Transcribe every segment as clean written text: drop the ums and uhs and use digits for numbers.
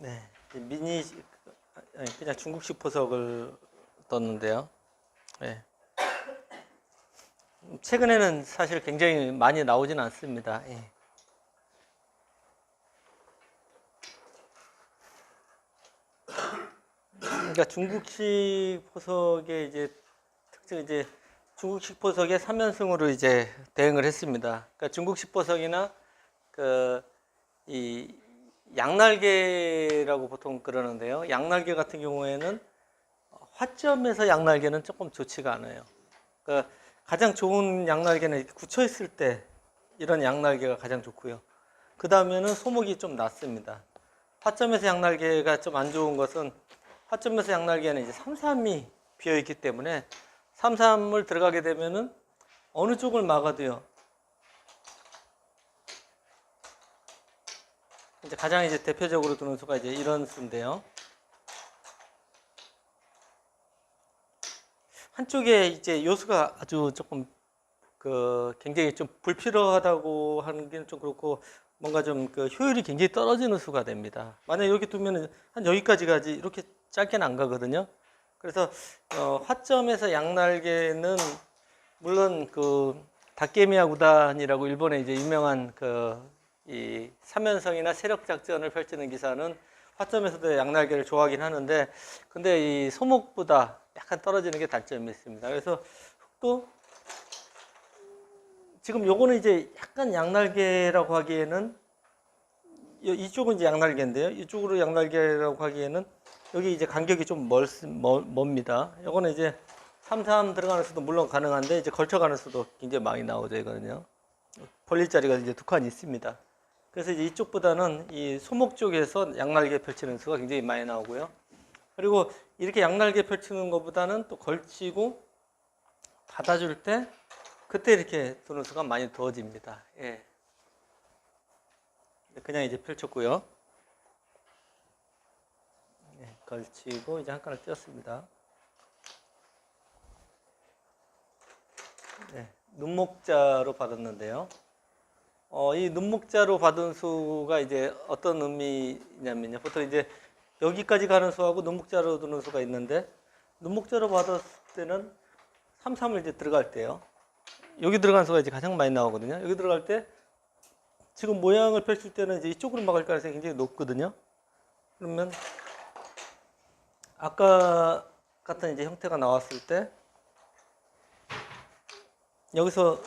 네, 미니 그냥 중국식 보석을 떴는데요. 네. 최근에는 사실 굉장히 많이 나오진 않습니다. 예. 그러니까 중국식 보석의 이제 특징 이제 중국식 보석의 3연승으로 이제 대응을 했습니다. 그러니까 중국식 보석이나 이 양날개라고 보통 그러는데요. 양날개 같은 경우에는 화점에서 양날개는 조금 좋지가 않아요. 그러니까 가장 좋은 양날개는 이렇게 굳혀 있을 때 이런 양날개가 가장 좋고요. 그 다음에는 소목이 좀 낮습니다. 화점에서 양날개가 좀 안 좋은 것은 화점에서 양날개는 이제 3-3이 비어 있기 때문에 3-3을 들어가게 되면은 어느 쪽을 막아도요. 이제 가장 이제 대표적으로 두는 수가 이제 이런 수인데요. 한쪽에 이제 요수가 아주 조금 굉장히 좀 불필요하다고 하는 게 좀 그렇고 뭔가 좀 효율이 굉장히 떨어지는 수가 됩니다. 만약 이렇게 두면은 한 여기까지 가지 이렇게 짧게는 안 가거든요. 그래서 화점에서 양날개는 물론 다케미야 구단이라고 일본의 이제 유명한 이 3연성이나 세력 작전을 펼치는 기사는 화점에서도 양날개를 좋아하긴 하는데 근데 이 소목보다 약간 떨어지는 게 단점이 있습니다. 그래서 흑도 지금 요거는 이제 약간 양날개라고 하기에는 이쪽은 이제 양날개인데요. 이쪽으로 양날개라고 하기에는 여기 이제 간격이 좀 멉니다. 요거는 이제 3-3 들어가는 수도 물론 가능한데 이제 걸쳐가는 수도 굉장히 많이 나오죠, 이거는요. 벌릴 자리가 이제 두 칸 있습니다. 그래서 이제 이쪽보다는 이 소목 쪽에서 양날개 펼치는 수가 굉장히 많이 나오고요. 그리고 이렇게 양날개 펼치는 것보다는 또 걸치고 닫아줄 때 그때 이렇게 두는 수가 많이 두어집니다. 예. 그냥 이제 펼쳤고요. 예, 걸치고 이제 한 칸을 띄었습니다. 네, 눈목자로 받았는데요. 이 눈목자로 받은 수가 이제 어떤 의미냐면요. 보통 이제 여기까지 가는 수하고 눈목자로 두는 수가 있는데 눈목자로 받았을 때는 3-3을 이제 들어갈 때요. 여기 들어간 수가 이제 가장 많이 나오거든요. 여기 들어갈 때 지금 모양을 펼칠 때는 이제 이쪽으로 막을 가능성이 굉장히 높거든요. 그러면 아까 같은 이제 형태가 나왔을 때 여기서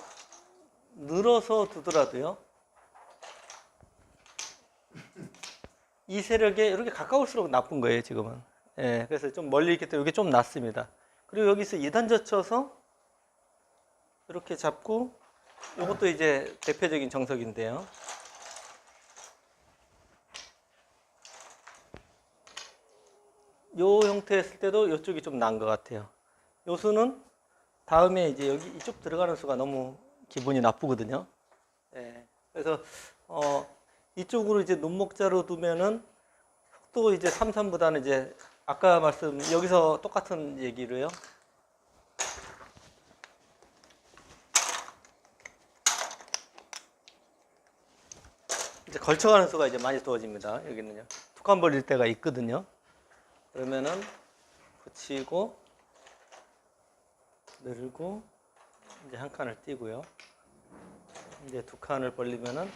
늘어서 두더라도요. 이 세력에 이렇게 가까울수록 나쁜 거예요, 지금은. 예, 그래서 좀 멀리 있기 때문에 이게 좀 낫습니다. 그리고 여기서 2단 젖혀서 이렇게 잡고 이것도 이제 대표적인 정석인데요. 요 형태 했을 때도 이쪽이 좀 나은 것 같아요. 요 수는 다음에 이제 여기 이쪽 들어가는 수가 너무 기분이 나쁘거든요. 예, 그래서 이쪽으로 이제 눈목자로 두면은 또 이제 3-3보다는 이제 아까 말씀 여기서 똑같은 얘기로요. 이제 걸쳐가는 수가 이제 많이 두어집니다. 여기는요. 두 칸 벌릴 때가 있거든요. 그러면은 붙이고 늘고 이제 한 칸을 띄고요. 이제 두 칸을 벌리면은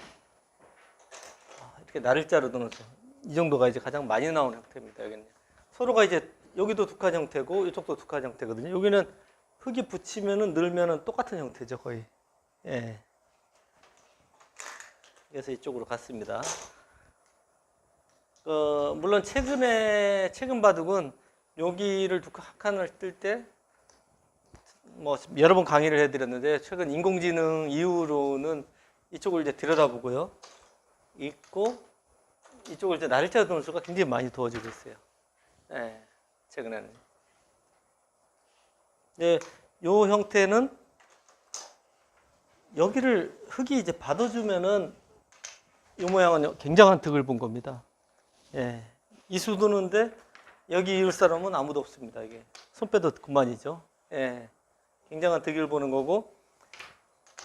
이렇게 나를자로 두는 수. 이 정도가 이제 가장 많이 나오는 형태입니다. 여기는 서로가 이제 여기도 두 칸 형태고 이쪽도 두 칸 형태거든요. 여기는 흙이 붙이면은 늘면은 똑같은 형태죠, 거의. 예. 그래서 이쪽으로 갔습니다. 물론 최근 바둑은 여기를 한 칸을 뜰 때 뭐 여러 번 강의를 해드렸는데 최근 인공지능 이후로는 이쪽을 이제 들여다보고요. 있고 이쪽을 이제 나를자 두는 수가 굉장히 많이 두어지고 있어요. 네, 최근에는. 네, 요 형태는 여기를 흙이 이제 받아주면은 이 모양은 굉장한 득을 본 겁니다. 예, 이수 두는데 여기 이을 사람은 아무도 없습니다. 이게 손 빼도 그만이죠. 예, 굉장한 득을 보는 거고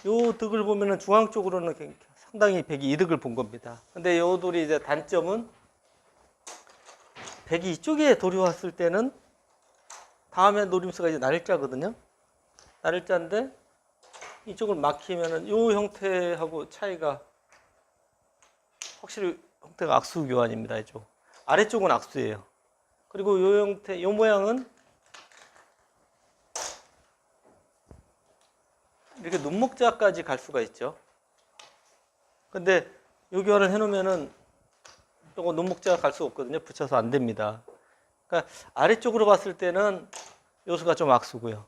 요 득을 보면은 중앙 쪽으로는 상당히 백이 이득을 본 겁니다. 근데 요 돌이 이제 단점은 백이 이쪽에 돌이 왔을 때는 다음에 노림수가 이제 날짜거든요. 날짜인데 이쪽을 막히면은 이 형태하고 차이가 확실히 형태가 악수 교환입니다. 이쪽 아래쪽은 악수예요. 그리고 이 형태, 이 모양은 이렇게 눈목자까지 갈 수가 있죠. 근데 이 교환을 해놓으면은 이거 눈목자가 갈 수가 없거든요. 붙여서 안 됩니다. 그러니까 아래쪽으로 봤을 때는 요수가 좀 악수고요.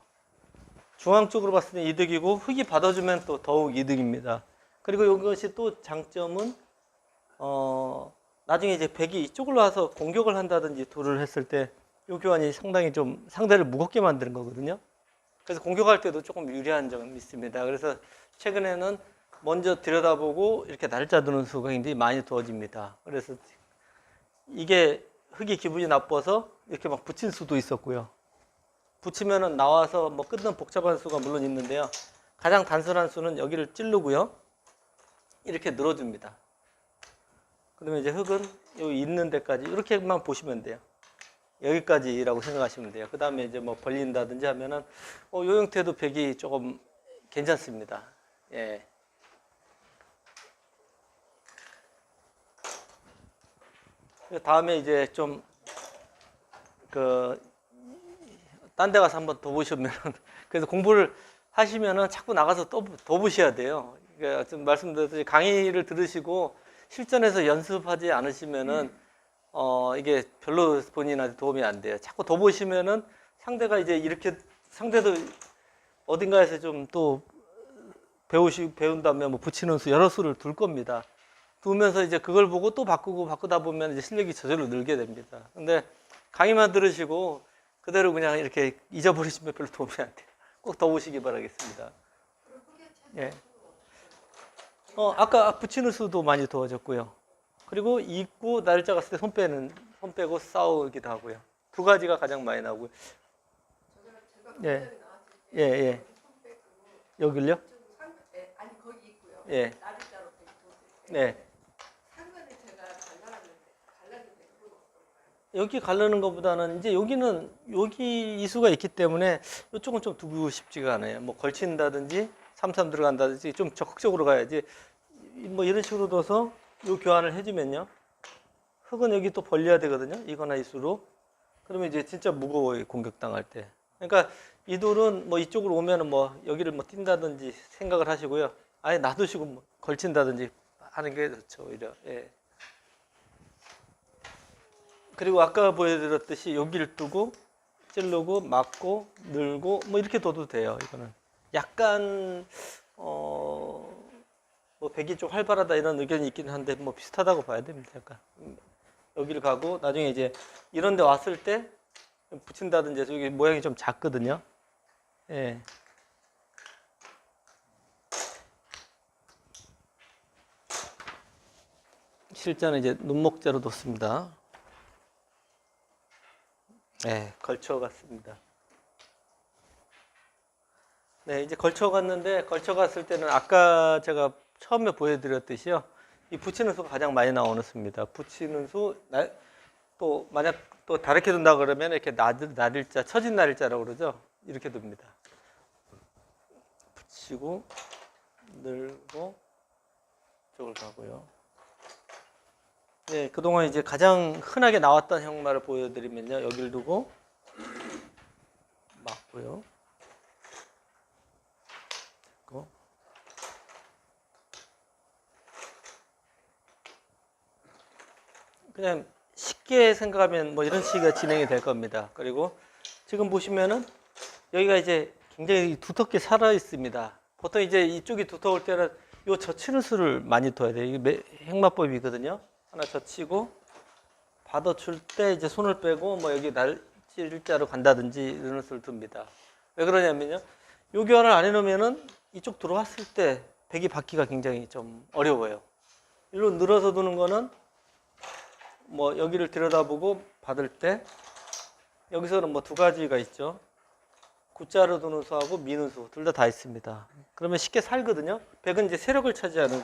중앙 쪽으로 봤을 때 이득이고 흙이 받아주면 또 더욱 이득입니다. 그리고 이것이 또 장점은 나중에 이제 백이 이쪽으로 와서 공격을 한다든지 돌을 했을 때 이 교환이 상당히 좀 상대를 무겁게 만드는 거거든요. 그래서 공격할 때도 조금 유리한 점이 있습니다. 그래서 최근에는 먼저 들여다보고 이렇게 날짜 두는 수가 굉장히 많이 두어집니다. 그래서 이게 흙이 기분이 나빠서 이렇게 막 붙일 수도 있었고요. 붙이면은 나와서 뭐 끊는 복잡한 수가 물론 있는데요. 가장 단순한 수는 여기를 찌르고요. 이렇게 늘어줍니다. 그러면 이제 흙은 여기 있는 데까지 이렇게만 보시면 돼요. 여기까지라고 생각하시면 돼요. 그 다음에 이제 뭐 벌린다든지 하면은 요 형태도 백이 조금 괜찮습니다. 예. 다음에 이제 좀 딴 데 가서 한번 더 보시면 그래서 공부를 하시면은 자꾸 나가서 더 보셔야 돼요. 그러니까 좀 말씀드렸듯이 강의를 들으시고 실전에서 연습하지 않으시면은 이게 별로 본인한테 도움이 안 돼요. 자꾸 더 보시면은 상대가 이제 이렇게 상대도 어딘가에서 좀 또 배운 다음에 뭐 붙이는 수 여러 수를 둘 겁니다. 두면서 이제 그걸 보고 또 바꾸다 보면 이제 실력이 저절로 늘게 됩니다. 근데 강의만 들으시고 그대로 그냥 이렇게 잊어버리시면 별로 도움이 안 돼요. 꼭 더 보시기 바라겠습니다. 예. 아까 붙이는 수도 많이 도와줬고요. 그리고 입고 날짜 갔을 때 손 빼고 싸우기도 하고요. 두 가지가 가장 많이 나오고요. 예. 예, 예. 여길요? 아니 거기 있고요. 예. 날짜로 네. 상관이 제가 갈랐는데 그건 어떨까요? 여기 가르는 것보다는 이제 여기 이수가 있기 때문에 이쪽은 좀 두고 싶지가 않아요. 뭐 걸친다든지 삼삼 들어간다든지 좀 적극적으로 가야지. 뭐 이런 식으로 둬서 요 교환을 해주면요. 흙은 여기 또 벌려야 되거든요. 이거나 이수로. 그러면 이제 진짜 무거워요. 공격당할 때. 그러니까 이 돌은 뭐 이쪽으로 오면은 뭐 여기를 뭐 뛴다든지 생각을 하시고요. 아예 놔두시고 뭐 걸친다든지 하는 게 좋죠. 오히려. 예. 그리고 아까 보여드렸듯이 여기를 두고 찌르고 막고 늘고 뭐 이렇게 둬도 돼요. 이거는 약간 뭐 백이 좀 활발하다 이런 의견이 있긴 한데 뭐 비슷하다고 봐야 됩니다. 약간 여기를 가고 나중에 이제 이런 데 왔을 때 붙인다든지 여기 모양이 좀 작거든요. 예. 실제는 이제 눈목재로 뒀습니다. 네, 걸쳐갔습니다. 네, 이제 걸쳐갔는데 걸쳐갔을 때는 아까 제가 처음에 보여드렸듯이요. 이 붙이는 수가 가장 많이 나오는 수입니다. 붙이는 수, 또 만약 또 다르게 둔다 그러면 이렇게 나들자, 처진 나들자라고 그러죠. 이렇게 둡니다. 붙이고 늘고 이쪽을 가고요. 네, 그동안 이제 가장 흔하게 나왔던 형말을 보여드리면요. 여기를 두고 막고요. 그냥 쉽게 생각하면 뭐 이런 식의 진행이 될 겁니다. 그리고 지금 보시면은 여기가 이제 굉장히 두텁게 살아 있습니다. 보통 이제 이쪽이 두터울 때는 요 젖히는 수를 많이 둬야 돼요. 이게 행마법이거든요. 하나 젖히고 받아줄 때 이제 손을 빼고 뭐 여기 날찔자로 간다든지 이런 수를 둡니다. 왜 그러냐면요. 요 교환을 안 해놓으면은 이쪽 들어왔을 때 백이 받기가 굉장히 좀 어려워요. 일로 늘어서 두는 거는 뭐 여기를 들여다보고 받을 때 여기서는 뭐 두 가지가 있죠. 굿자로 두는 수하고 미는 수 둘 다 있습니다. 그러면 쉽게 살거든요. 백은 이제 세력을 차지하는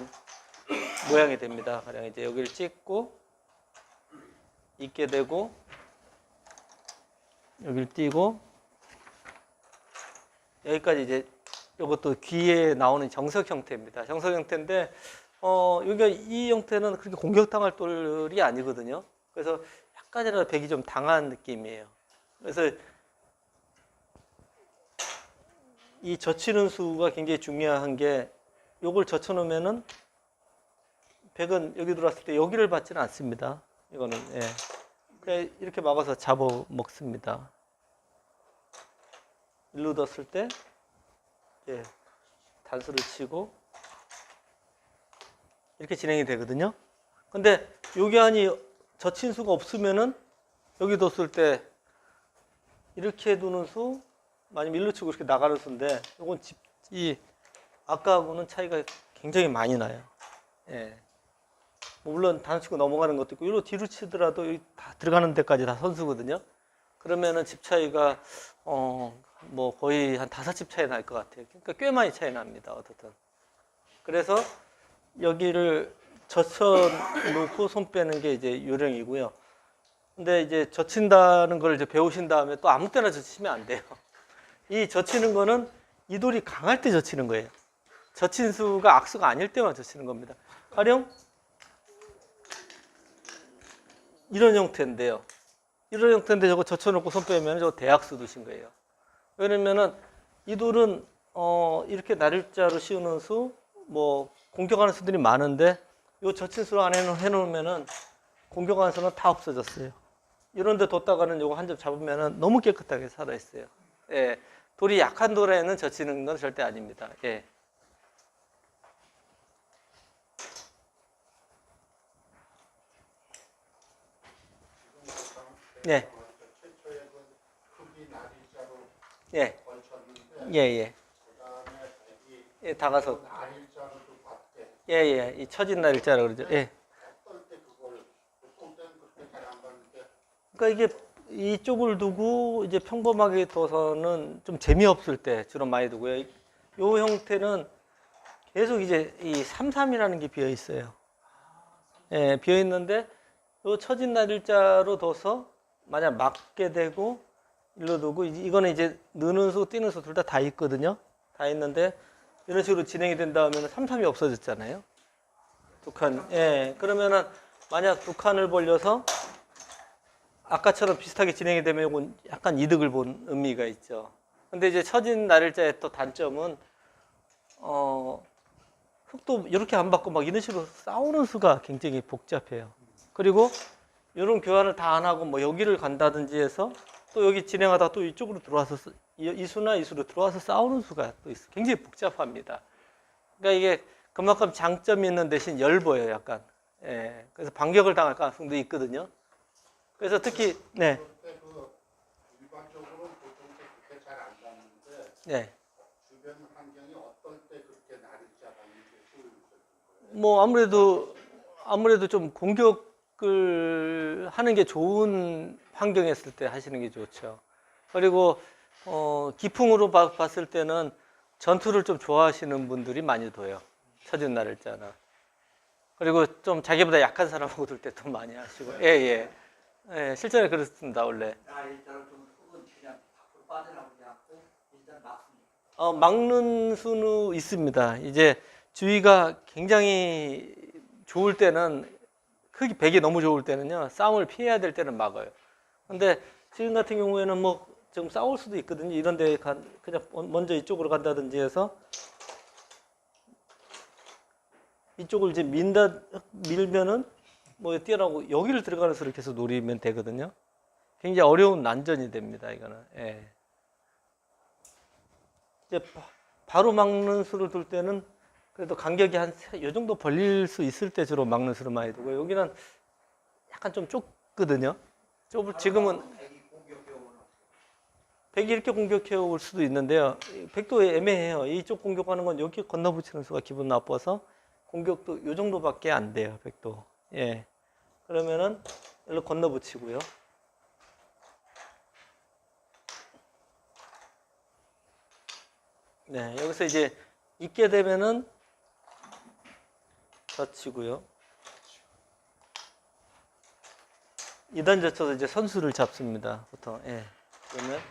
모양이 됩니다. 가령 이제 여기를 찍고 있게 되고 여기를 띄고 여기까지 이제 이것도 귀에 나오는 정석 형태입니다. 정석 형태인데 여기가 이 형태는 그렇게 공격당할 돌이 아니거든요. 그래서 약간이라도 백이 좀 당한 느낌이에요. 그래서 이 젖히는 수가 굉장히 중요한 게 요걸 젖혀 놓으면은 백은 여기 들어왔을 때 여기를 받지는 않습니다. 이거는 예. 그냥 이렇게 막아서 잡아 먹습니다. 일로 뒀을 때 이제 단수를 치고 이렇게 진행이 되거든요. 근데 여기 안이 젖힌 수가 없으면은 여기 뒀을 때 이렇게 두는 수 아니면 일로 치고 이렇게 나가는 수인데 이건 이 아까하고는 차이가 굉장히 많이 나요. 예. 물론 단수 치고 넘어가는 것도 있고 일로 뒤로 치더라도 다 들어가는 데까지 다 선수거든요. 그러면은 집 차이가 뭐 거의 한 5집 차이 날 것 같아요. 그러니까 꽤 많이 차이 납니다. 어떻든. 그래서 여기를 젖혀 놓고 손 빼는 게 이제 요령이고요. 근데 이제 젖힌다는 걸 이제 배우신 다음에 또 아무 때나 젖히면 안 돼요. 이 젖히는 거는 이 돌이 강할 때 젖히는 거예요. 젖힌 수가 악수가 아닐 때만 젖히는 겁니다. 가령 이런 형태인데요. 이런 형태인데 저거 젖혀놓고 손 빼면 저거 대악수 두신 거예요. 왜냐면은 이 돌은 이렇게 날일자로 씌우는 수, 뭐 공격하는 수들이 많은데 요 젖힌 수로 안에 해놓으면은 공격하는 수는 다 없어졌어요. 이런데 뒀다가는 요거 한 점 잡으면은 너무 깨끗하게 살아 있어요. 예, 돌이 약한 돌에는 젖히는 건 절대 아닙니다. 예. 네. 예. 예, 예. 예, 다가서. 예, 예. 이 처진 날일자라고 그러죠. 예. 그러니까 이게 이쪽을 두고 이제 평범하게 둬서는 좀 재미없을 때 주로 많이 두고요. 이 형태는 계속 이제 이 3-3이라는 게 비어 있어요. 예, 비어 있는데 요 처진 날일자로 둬서 만약 맞게 되고 일로 두고 이거는 이제 느는 수, 뛰는 수 둘 다 있거든요. 다 있는데 이런 식으로 진행이 된다 하면 3-3이 없어졌잖아요. 두 칸. 예. 그러면은 만약 두 칸을 벌려서 아까처럼 비슷하게 진행이 되면 이건 약간 이득을 본 의미가 있죠. 근데 이제 처진 날일자의 또 단점은 흙도 이렇게 안 받고 막 이런 식으로 싸우는 수가 굉장히 복잡해요. 그리고 이런 교환을 다 안 하고 뭐 여기를 간다든지 해서 또 여기 진행하다 또 이쪽으로 들어와서 이 수나 이 수로 들어와서 싸우는 수가 또 있어. 굉장히 복잡합니다. 그러니까 이게 그만큼 장점이 있는 대신 엷어요, 약간. 예. 그래서 반격을 당할 가능성도 있거든요. 그래서 특히 네. 일반적으로 보통 그렇게 잘 안 닿는데 네. 주변 환경이 어떨 때 그렇게 날일자 닿는 게 보이는 거예요? 뭐 아무래도 좀 공격을 하는 게 좋은 환경이었을 때 하시는 게 좋죠. 그리고 기풍으로 봤을 때는 전투를 좀 좋아하시는 분들이 많이 둬요. 처진 날일자나. 그리고 좀 자기보다 약한 사람하고 둘 때 더 많이 하시고. 예, 예. 예, 실전에 그렇습니다, 원래. 날일자로 좀 흙은 그냥 밖으로 빠져나오지 않고 일단 막습니다. 막는 수는 있습니다. 이제 주위가 굉장히 좋을 때는 흙이 백이 너무 좋을 때는요 싸움을 피해야 될 때는 막아요. 근데 지금 같은 경우에는 뭐 좀 싸울 수도 있거든요. 이런데 그냥 먼저 이쪽으로 간다든지 해서 이쪽을 이제 밀면은 뭐 뛰어나고 여기를 들어가는 수를 계속 노리면 되거든요. 굉장히 어려운 난전이 됩니다. 이거는. 예. 이제 바로 막는 수를 둘 때는 그래도 간격이 한 요 정도 벌릴 수 있을 때 주로 막는 수를 많이 두고 여기는 약간 좀 좁거든요. 지금은 백이 이렇게 공격해 올 수도 있는데요. 백도 애매해요. 이쪽 공격하는 건 여기 건너붙이는 수가 기분 나빠서 공격도 요 정도밖에 안 돼요. 백도. 예. 그러면은 일로 건너붙이고요. 네, 여기서 이제 있게 되면은 젖히고요. 2단 젖혀서 이제 선수를 잡습니다. 보통. 예. 그러면